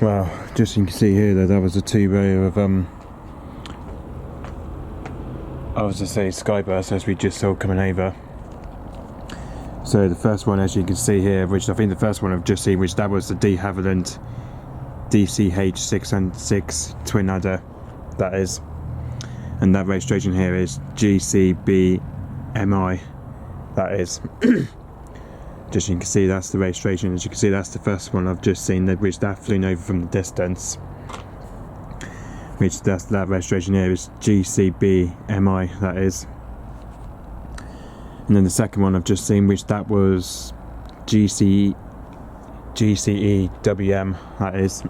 Well, just you can see here that was a two-row of I was to say Skybus, as we just saw coming over. So the first one, as you can see here, which I think the first one I've just seen, which that was the Havilland DHC-6-310’s twin adder, that is, and that registration here is G-CBML, that is. Just you can see that's the registration. As you can see, that's the first one I've just seen, which that flew over from the distance. Which that registration here is G-CBML, that is. And then the second one I've just seen, which that was G-CEWM, that is.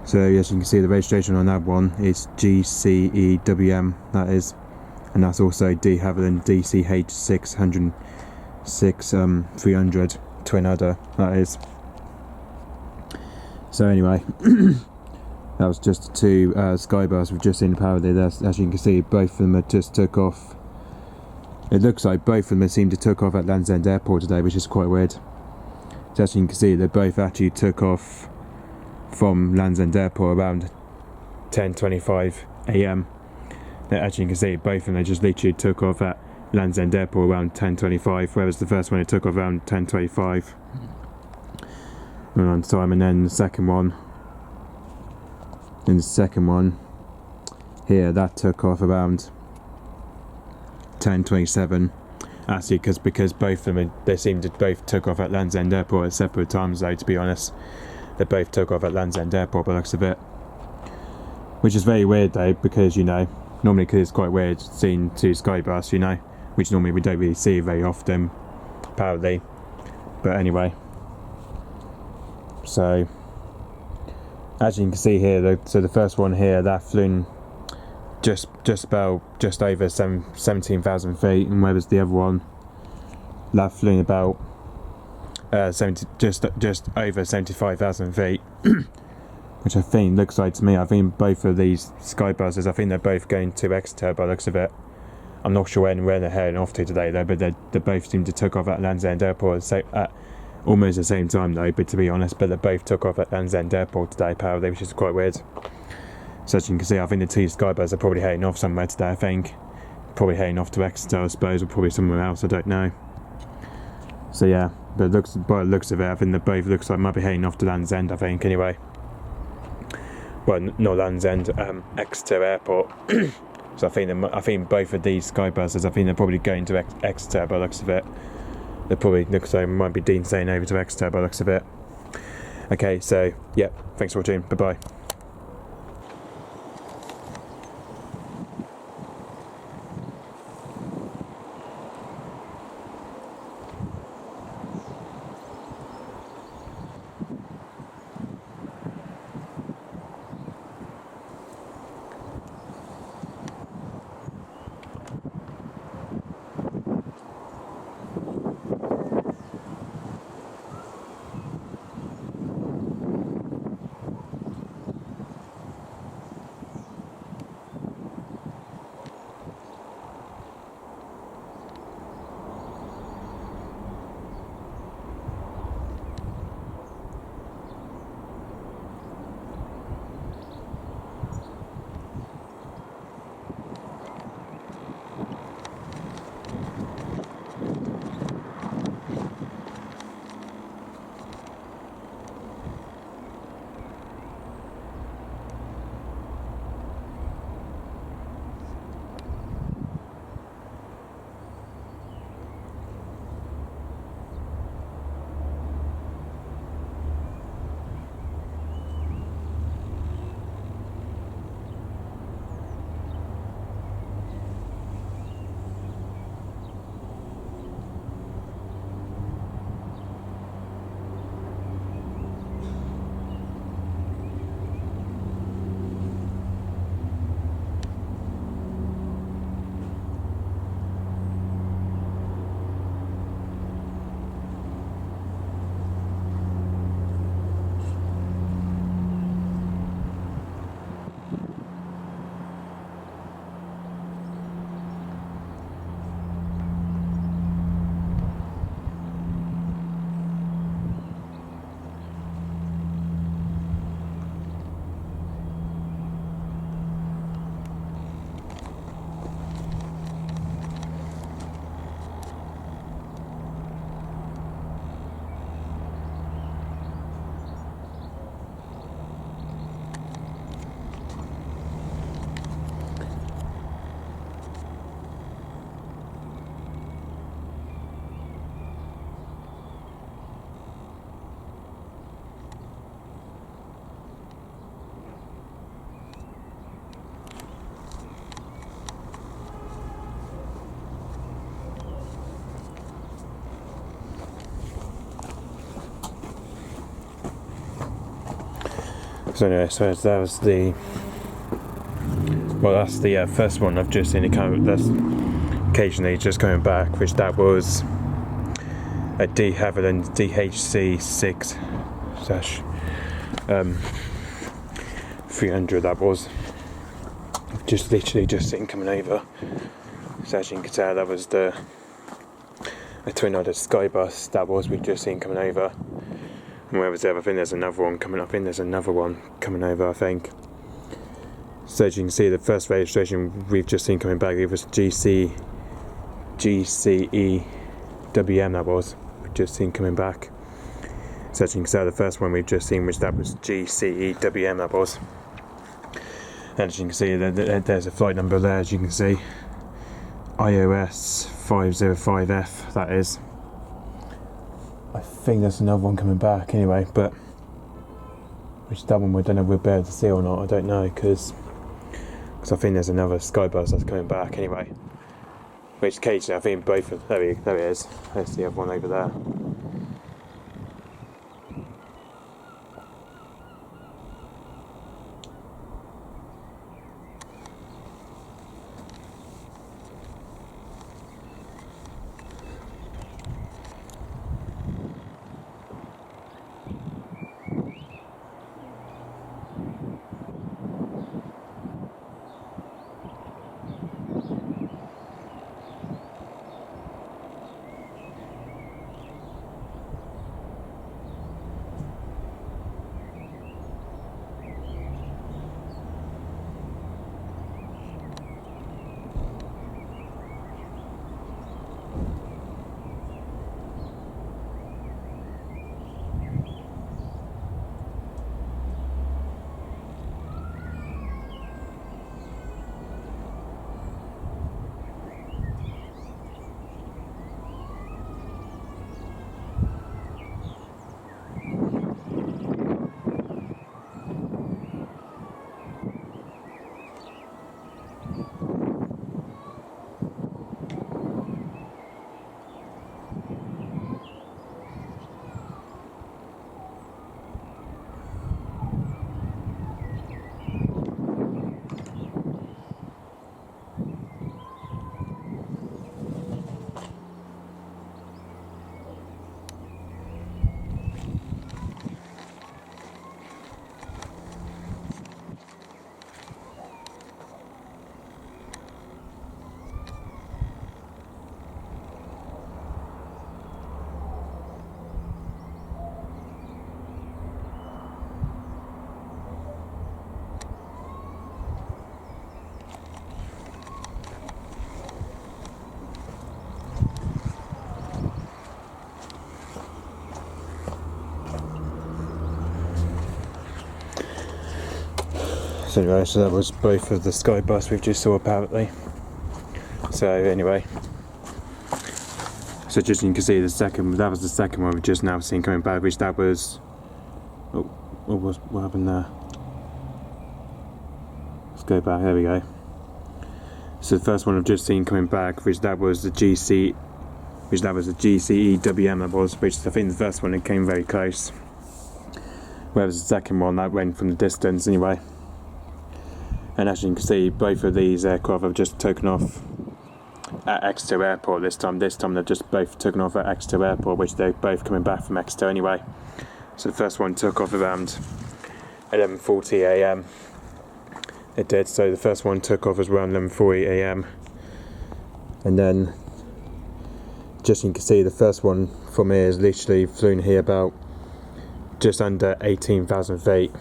So yes, you can see the registration on that one is G-CEWM, that is, and that's also D Havilland DHC-6-310’s twin adder, that is. So anyway, that was just the two Skybus we've just seen the power there. As you can see, both of them just took off. It looks like both of them seem to took off at Land's End Airport today, which is quite weird. So as you can see, they both actually took off from Land's End Airport around 10:25 AM. As you can see, both of them they just literally took off at Land's End Airport around 10:25, whereas the first one it took off around 10:25 on time, and then the second one. And the second one here, that took off around 10:27. Actually, because both of them, they seemed to both took off at Land's End Airport at separate times, though, to be honest. They both took off at Land's End Airport by the looks of it. Which is very weird, though, because, you know, normally because it's quite weird seeing two Skybus, you know, which normally we don't really see very often, apparently. But anyway. So, as you can see here, so the first one here, that flew just over 17,000 feet, and whereas the other one, that flew about just over 75,000 feet, which I think looks like to me. I think both of these Skybuses, I think they're both going to Exeter by the looks of it. I'm not sure where they're heading off to today though, but they both seem to took off at Land's End Airport at almost the same time though. But to be honest, they both took off at Land's End Airport today, apparently, which is quite weird. So as you can see, I think the two Skybus are probably heading off somewhere today. I think probably heading off to Exeter, I suppose, or probably somewhere else. I don't know. So yeah, but by the looks of it, I think they both looks like might be heading off to Land's End. I think anyway. Well, not Land's End, Exeter Airport. So I think both of these Skybuses, I think they're probably going to Exeter by the looks of it. They probably looks like might be Dean saying over to Exeter by the looks of it. Okay, so yeah, thanks for watching. Bye bye. So anyway, so that was the, well, that's the first one I've just seen it that's occasionally just coming back, which that was a Havilland DHC-6-310’s, that was. Just literally just seen coming over. So as you can tell, that was a twin-otter Skybus, that was, we've just seen coming over. And where was the other? I think there's another one coming over, I think. So as you can see, the first registration we've just seen coming back, it was G-CEWM, that was, we've just seen coming back. So as you can see, the first one we've just seen, that was G-CEWM, that was. And as you can see, there's a flight number there, as you can see. iOS 505F, that is. I think there's another one coming back anyway, but which that one we don't know if we'll be able to see or not, I don't know, because I think there's another Skybus that's coming back anyway. Which occasionally I think both of, there it is, there's the other one over there. So anyway, so that was both of the Skybus we've just saw apparently. So anyway, so just you can see that was the second one we've just now seen coming back, which that was, what happened there? Let's go back, there we go. So the first one I've just seen coming back, which that was the G-CEWM, that was, which I think the first one it came very close. Whereas the second one that went from the distance anyway. And as you can see, both of these aircraft have just taken off at Exeter Airport this time. This time they've just both taken off at Exeter Airport, which they're both coming back from Exeter anyway. So the first one took off around 11:40 AM. It did, so the first one took off around 11:40 AM. And then, just you can see, the first one from here is literally flown here about just under 18,000 feet.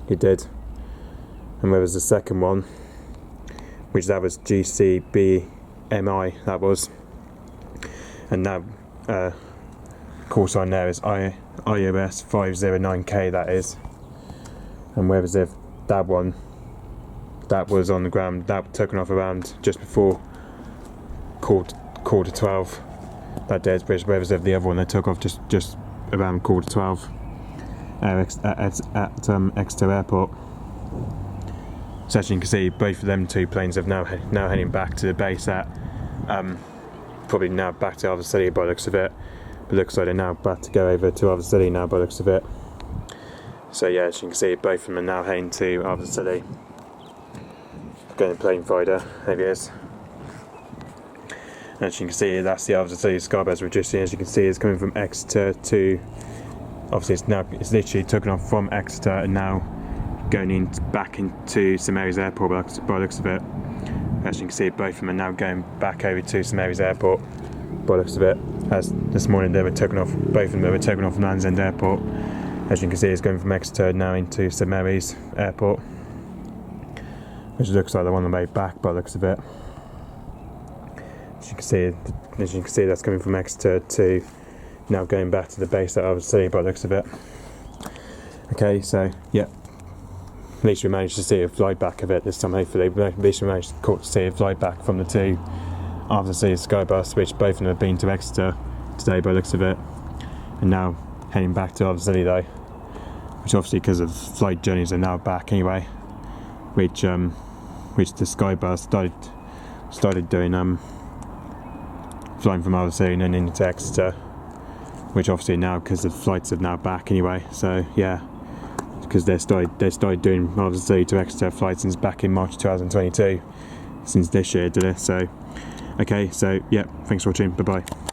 It did. And where was the second one, which that was G-CBML, that was, and that call sign there is iOS 509K, that is. And where was that one, that was on the ground, that taken off around just before quarter 12, that did. Where was the other one that took off just around quarter 12 at Exeter Airport. So as you can see, both of them two planes have now heading back to the base at probably now back to Havilland by the looks of it. But looks like they're now about to go over to Havilland now by the looks of it. So yeah, as you can see, both of them are now heading to Scilly. Going to plane fighter, there it is. And as you can see, that's the Scilly Skybus reducing. As you can see, it's coming from Exeter to, obviously it's literally taken off from Exeter and now going back into St Mary's Airport by the looks of it. As you can see, both of them are now going back over to St Mary's Airport by the looks of it. As this morning they were taken off, both of them were taken off from Land's End Airport. As you can see, it's going from Exeter now into St Mary's Airport, which looks like they're on the way back by the looks of it. As you can see, that's coming from Exeter to now going back to the base at Scilly by the looks of it. Okay, so yeah, at least we managed to see a flight back of it this time. Hopefully, at least we managed to see a flight back from the two Scilly Skybus, which both of them have been to Exeter today by the looks of it, and now heading back to Scilly though, which obviously because of flight journeys are now back anyway, which the Skybus started doing flying from Scilly and then into Exeter, which obviously now because the flights are now back anyway. So yeah, because they started doing Scilly to Exeter flights since back in March 2022, since this year did it. So okay, so yeah, thanks for watching, bye bye.